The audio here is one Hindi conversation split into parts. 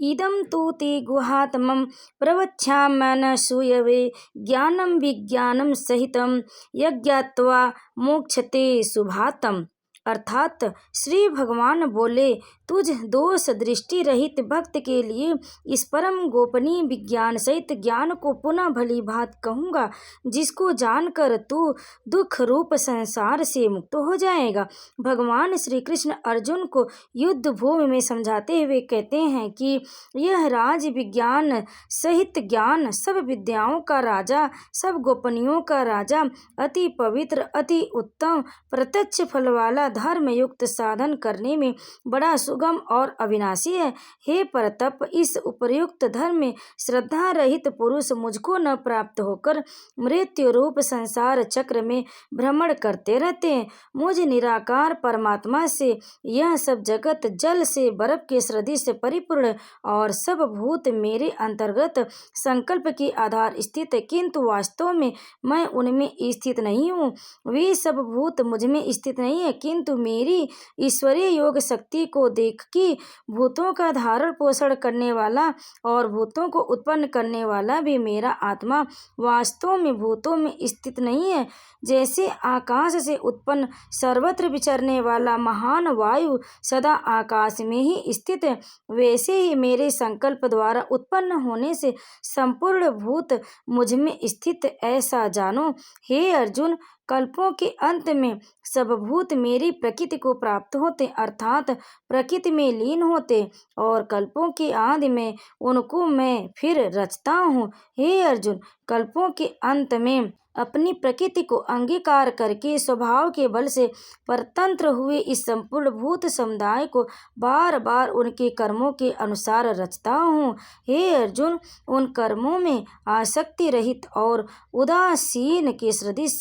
इदं तु ते गुहात्मं प्रवक्ष्याम्यनसूयवे ज्ञानं विज्ञानं सहितं यज्ञात्वा मोक्षते शुभात्म। अर्थात श्री भगवान बोले, तुझ दोष दृष्टि रहित भक्त के लिए इस परम गोपनीय विज्ञान सहित ज्ञान को पुनः भली भांति कहूँगा, जिसको जानकर तू दुख रूप संसार से मुक्त हो जाएगा। भगवान श्री कृष्ण अर्जुन को युद्ध भूमि में समझाते हुए कहते हैं कि यह राज विज्ञान सहित ज्ञान सब विद्याओं का राजा, सब गोपनीयों का राजा, अति पवित्र, अति उत्तम, प्रत्यक्ष फल वाला, धर्म युक्त, साधन करने में बड़ा सुगम और अविनाशी है। हे परतप, इस उपर्युक्त धर्म में श्रद्धा रहित पुरुष मुझको न प्राप्त होकर मृत्यु रूप संसार चक्र में भ्रमण करते रहते हैं। मुझ निराकार परमात्मा से यह सब जगत जल से बर्फ के सदृश परिपूर्ण और सब भूत मेरे अंतर्गत संकल्प के आधार स्थित है, किंतु वास्तव में मैं उनमें स्थित नहीं हूँ। वे सब भूत मुझ में स्थित नहीं है, किंतु मेरी ईश्वरीय योग शक्ति को देख कि भूतों का धारण पोषण करने वाला और भूतों को उत्पन्न करने वाला भी मेरा आत्मा वास्तव में भूतों में स्थित नहीं है। जैसे आकाश से उत्पन्न सर्वत्र विचरने वाला महान वायु सदा आकाश में ही स्थित है, वैसे ही मेरे संकल्प द्वारा उत्पन्न होने से संपूर्ण भूत मुझ में स्थित, ऐसा जानो। हे अर्जुन, कल्पों के अंत में सब भूत मेरी प्रकृति को प्राप्त होते, अर्थात प्रकृति में लीन होते, और कल्पों के आदि में उनको मैं फिर रचता हूँ। हे अर्जुन, कल्पों के अंत में अपनी प्रकृति को अंगीकार करके स्वभाव के बल से परतंत्र हुए इस संपूर्ण भूत समुदाय को बार बार उनके कर्मों के अनुसार रचता हूँ। हे अर्जुन, उन कर्मों में आसक्ति रहित और उदासीन के सदृश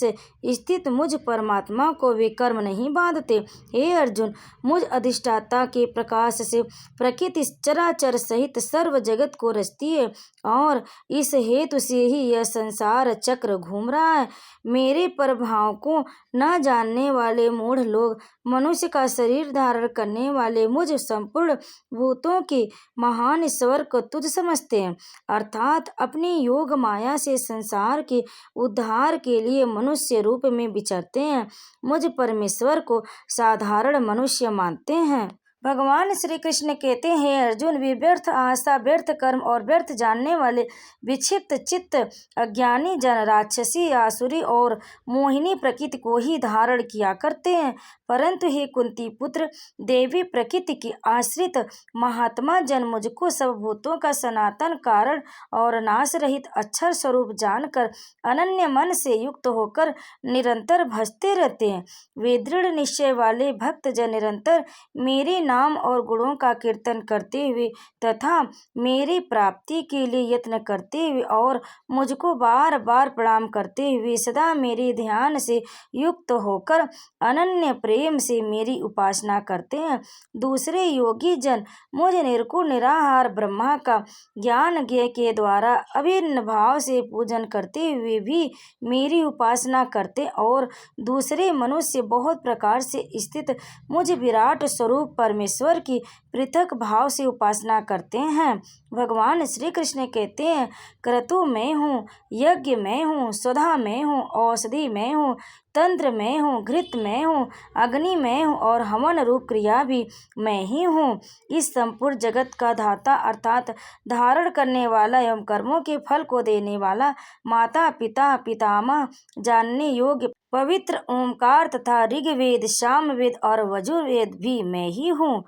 स्थित मुझ परमात्मा को वे कर्म नहीं बांधते। हे अर्जुन, मुझ अधिष्ठाता के प्रकाश से प्रकृति चराचर सहित सर्व जगत को रचती है, और इस हेतु से ही यह संसार चक्र घूम रहा है। मेरे प्रभाव को न जानने वाले मूढ़ लोग मनुष्य का शरीर धारण करने वाले मुझ संपूर्ण भूतों के महान ईश्वर को तुझ समझते हैं, अर्थात अपनी योग माया से संसार के उद्धार के लिए मनुष्य रूप में विचरते हैं। मुझ परमेश्वर को साधारण मनुष्य मानते हैं। भगवान श्री कृष्ण कहते हैं, अर्जुन, वे व्यर्थ आशा, व्यर्थ कर्म और व्यर्थ जानने वाले विक्षिप्त चित्त अज्ञानी जन राक्षसी, आसुरी और मोहिनी प्रकृति को ही धारण किया करते हैं। परंतु हे कुंती पुत्र, देवी प्रकृति की आश्रित महात्मा जन मुझको सब भूतों का सनातन कारण और नाश रहित अक्षर स्वरूप जानकर अनन्य मन से युक्त होकर निरंतर भजते रहते हैं। वे दृढ़ निश्चय वाले भक्त जन निरंतर मेरे नाम और गुणों का कीर्तन करते हुए तथा मेरी प्राप्ति के लिए यत्न करते हुए और मुझको बार बार प्रणाम करते हुए सदा मेरे ध्यान से युक्त होकर अनन्य प्रेम से मेरी उपासना करते हैं। दूसरे योगी जन मुझ निर्गुण निराहार ब्रह्मा का ज्ञान ज्ञ के द्वारा अभिन्न भाव से पूजन करते हुए भी मेरी उपासना करते और दूसरे मनुष्य बहुत प्रकार से स्थित मुझ विराट स्वरूप परमेश्वर की पृथक भाव से उपासना करते हैं। भगवान श्री कृष्ण कहते हैं, क्रतु मैं हूँ, यज्ञ मैं हूँ, स्वधा मैं हूँ, औषधि मैं हूँ, तंत्र मैं हूँ, घृत मैं हूँ, अग्नि मैं हूँ और हवन रूप क्रिया भी मैं ही हूँ। इस संपूर्ण जगत का धाता अर्थात धारण करने वाला एवं कर्मों के फल को देने वाला, माता पिता पितामह जानने योग्य पवित्र ओंकार तथा ऋग्वेद, सामवेद और यजुर्वेद भी मैं ही हूँ।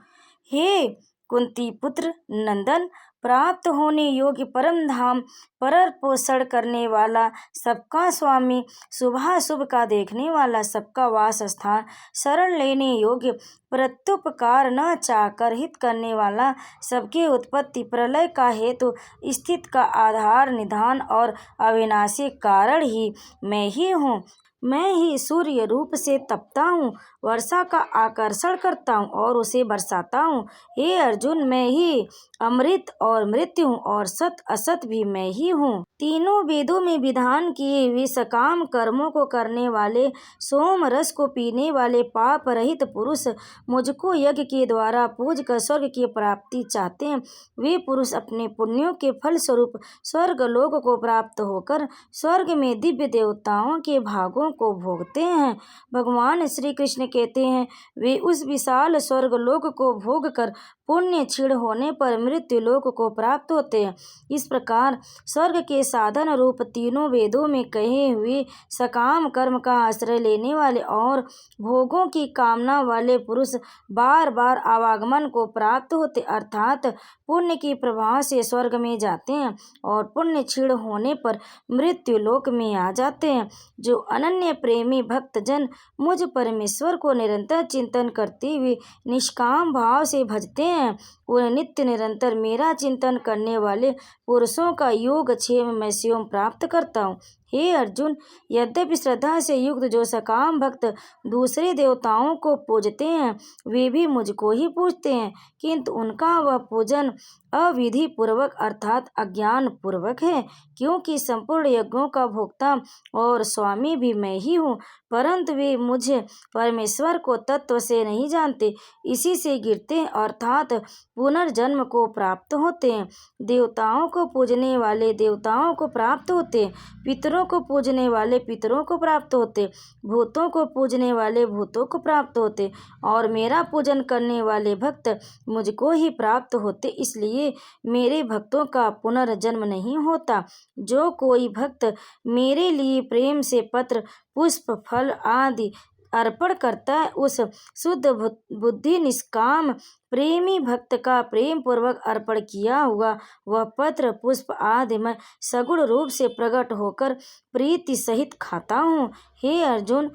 हे कुंती पुत्र नंदन, प्राप्त होने योग्य परम धाम, परर पोषण करने वाला, सबका स्वामी, शुभाशुभ का देखने वाला, सबका वास स्थान, शरण लेने योग्य, प्रत्युपकार न चाहकर हित करने वाला, सबके उत्पत्ति प्रलय का हेतु, स्थित का आधार, निधान और अविनाशी कारण ही मैं ही हूँ। मैं ही सूर्य रूप से तपता हूँ वर्षा का आकर्षण करता हूँ और उसे बरसाता हूँ। हे अर्जुन, मैं ही अमृत और मृत्यु हूँ और सत असत भी मैं ही हूँ। तीनों वेदों में विधान किए हुए सकाम कर्मों को करने वाले, सोम रस को पीने वाले पाप रहित पुरुष मुझको यज्ञ के द्वारा पूज कर स्वर्ग की प्राप्ति चाहते हैं। वे पुरुष अपने पुण्यों के फल स्वरूप स्वर्ग लोक को प्राप्त होकर स्वर्ग में दिव्य देवताओं के भागों को भोगते हैं। भगवान श्री कृष्ण कहते हैं, वे उस विशाल स्वर्ग लोक को भोग कर पुण्य क्षीण होने पर मृत्यु लोक को प्राप्त होते हैं। इस प्रकार स्वर्ग के साधन रूप तीनों वेदों में कहे हुए सकाम कर्म का आश्रय लेने वाले और भोगों की कामना वाले पुरुष बार बार आवागमन को प्राप्त होते, अर्थात पुण्य की प्रभाव से स्वर्ग में जाते हैं और पुण्य क्षीण होने पर मृत्यु लोक में आ जाते हैं। जो अनन्य प्रेमी भक्तजन मुझ परमेश्वर को निरंतर चिंतन करते हुए निष्काम भाव से भजते हैं, उन्हें नित्य निरंतर मेरा चिंतन करने वाले पुरुषों का योगक्षेम मैं स्वयं प्राप्त करता हूँ। हे अर्जुन, यद्यपि श्रद्धा से युक्त जो सकाम भक्त दूसरे देवताओं को पूजते हैं, वे भी मुझको ही पूजते हैं, किंतु उनका वह पूजन अविधि पूर्वक अर्थात अज्ञान पूर्वक है, क्योंकि संपूर्ण यज्ञों का भोक्ता और स्वामी भी मैं ही हूँ, परंतु वे मुझे परमेश्वर को तत्व से नहीं जानते, इसी से गिरते हैं अर्थात पुनर्जन्म को प्राप्त होते हैं। देवताओं को पूजने वाले देवताओं को प्राप्त होते, पितरों को पूजने वाले पितरों को प्राप्त होते, भूतों को पूजने वाले भूतों को प्राप्त होते और मेरा पूजन करने वाले भक्त मुझको ही प्राप्त होते। इसलिए मेरे भक्तों का पुनर्जन्म नहीं होता। जो कोई भक्त मेरे लिए प्रेम से पत्र पुष्प फल आदि अर्पण करता है, उस शुद्ध बुद्धि निष्काम प्रेमी भक्त का प्रेम पूर्वक अर्पण किया हुआ वह पत्र पुष्प आदि मैं सगुण रूप से प्रकट होकर प्रीति सहित खाता हूँ। हे अर्जुन,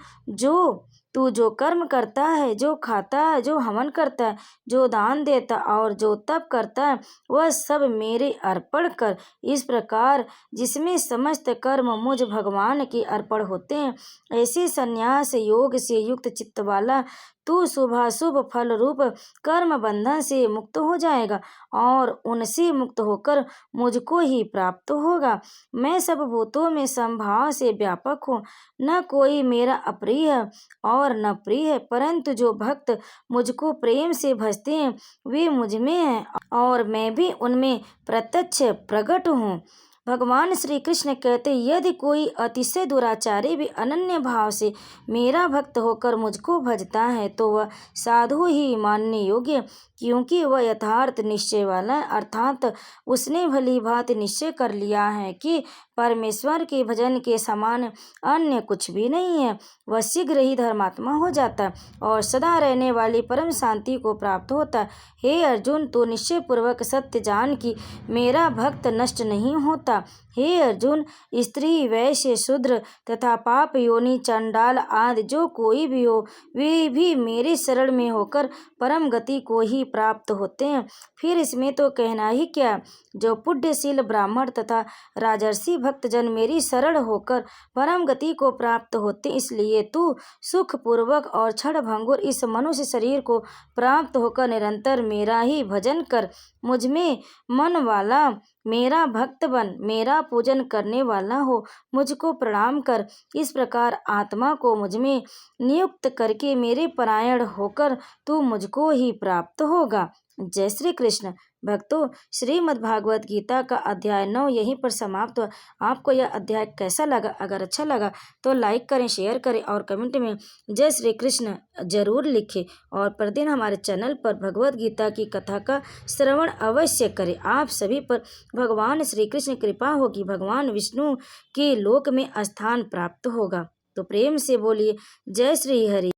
तू जो कर्म करता है, जो खाता है, जो हवन करता है, जो दान देता और जो तप करता है, वह सब मेरे अर्पण कर। इस प्रकार जिसमें समस्त कर्म मुझ भगवान के अर्पण होते हैं, ऐसे संन्यास योग से युक्त चित्त वाला तू शुभाशुभ फल रूप कर्म बंधन से मुक्त हो जाएगा और उनसे मुक्त होकर मुझको ही प्राप्त होगा। मैं सब भूतों में समभाव से व्यापक हूँ, न कोई मेरा अप्रिय है और न प्रिय है, परंतु जो भक्त मुझको प्रेम से भजते हैं वे मुझ में हैं और मैं भी उनमें प्रत्यक्ष प्रकट हूँ। भगवान श्री कृष्ण कहते, यदि कोई अतिशय दुराचारी भी अनन्य भाव से मेरा भक्त होकर मुझको भजता है तो वह साधु ही मानने योग्य, क्योंकि वह यथार्थ निश्चय वाला है, अर्थात उसने भली भांति निश्चय कर लिया है कि परमेश्वर के भजन के समान अन्य कुछ भी नहीं है। वह शीघ्र ही धर्मात्मा हो जाता है और सदा रहने वाली परम शांति को प्राप्त होता है। हे अर्जुन, तो निश्चय पूर्वक सत्य जान कि मेरा भक्त नष्ट नहीं होता। हे अर्जुन, स्त्री वैश्य शूद्र तथा पाप योनि चंडाल आदि जो कोई भी हो, वे भी मेरे शरण में होकर परम गति को ही प्राप्त होते हैं। फिर इसमें तो कहना ही क्या, जो पुण्यशील ब्राह्मण तथा राजर्षि भक्तजन मेरी शरण होकर परम गति को प्राप्त होते। इसलिए तू सुख पूर्वक और क्षण भंगुर इस मनुष्य शरीर को प्राप्त होकर निरंतर मेरा ही भजन कर, मुझ में मन वाला मेरा भक्त बन, मेरा पूजन करने वाला हो, मुझको प्रणाम कर। इस प्रकार आत्मा को मुझ में नियुक्त करके मेरे परायण होकर तू मुझको ही प्राप्त होगा। जय श्री कृष्ण। भक्तों, श्रीमद् भागवत गीता का अध्याय 9 यहीं पर समाप्त हुआ। आपको यह अध्याय कैसा लगा? अगर अच्छा लगा तो लाइक करें, शेयर करें और कमेंट में जय श्री कृष्ण जरूर लिखें और प्रतिदिन हमारे चैनल पर भगवत गीता की कथा का श्रवण अवश्य करें। आप सभी पर भगवान श्री कृष्ण कृपा होगी, भगवान विष्णु के लोक में स्थान प्राप्त होगा। तो प्रेम से बोलिए जय श्री हरि।